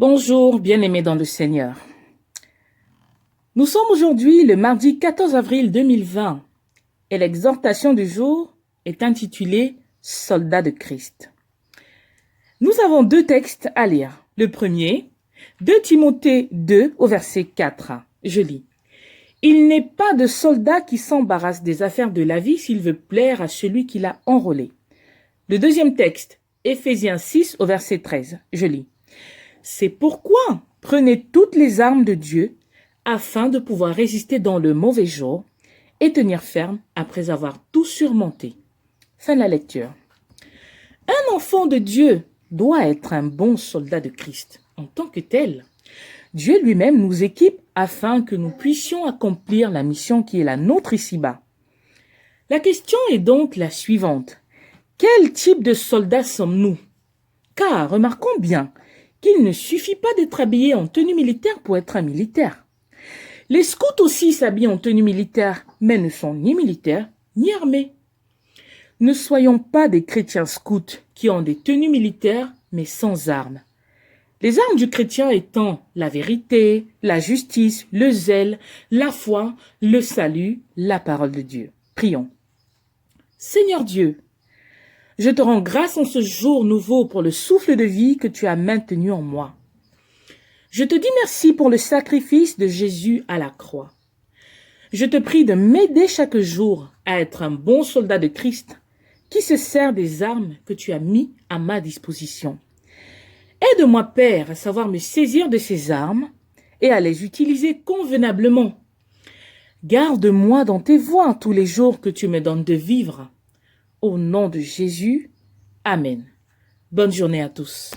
Bonjour, bien-aimés dans le Seigneur. Nous sommes aujourd'hui le mardi 14 avril 2020 et l'exhortation du jour est intitulée « Soldats de Christ ». Nous avons deux textes à lire. Le premier, 2 Timothée 2 au verset 4. Je lis. « Il n'est pas de soldat qui s'embarrasse des affaires de la vie s'il veut plaire à celui qui l'a enrôlé. » Le deuxième texte, Éphésiens 6 au verset 13. Je lis. « C'est pourquoi prenez toutes les armes de Dieu afin de pouvoir résister dans le mauvais jour et tenir ferme après avoir tout surmonté. » Fin de la lecture. Un enfant de Dieu doit être un bon soldat de Christ. En tant que tel, Dieu lui-même nous équipe afin que nous puissions accomplir la mission qui est la nôtre ici-bas. La question est donc la suivante. Quel type de soldats sommes-nous? Car remarquons bien qu'il ne suffit pas d'être habillé en tenue militaire pour être un militaire. Les scouts aussi s'habillent en tenue militaire, mais ne sont ni militaires ni armés. Ne soyons pas des chrétiens scouts qui ont des tenues militaires mais sans armes. Les armes du chrétien étant la vérité, la justice, le zèle, la foi, le salut, la parole de Dieu. Prions. Seigneur Dieu, je te rends grâce en ce jour nouveau pour le souffle de vie que tu as maintenu en moi. Je te dis merci pour le sacrifice de Jésus à la croix. Je te prie de m'aider chaque jour à être un bon soldat de Christ qui se sert des armes que tu as mis à ma disposition. Aide-moi, Père, à savoir me saisir de ces armes et à les utiliser convenablement. Garde-moi dans tes voies tous les jours que tu me donnes de vivre. Au nom de Jésus, Amen. Bonne journée à tous.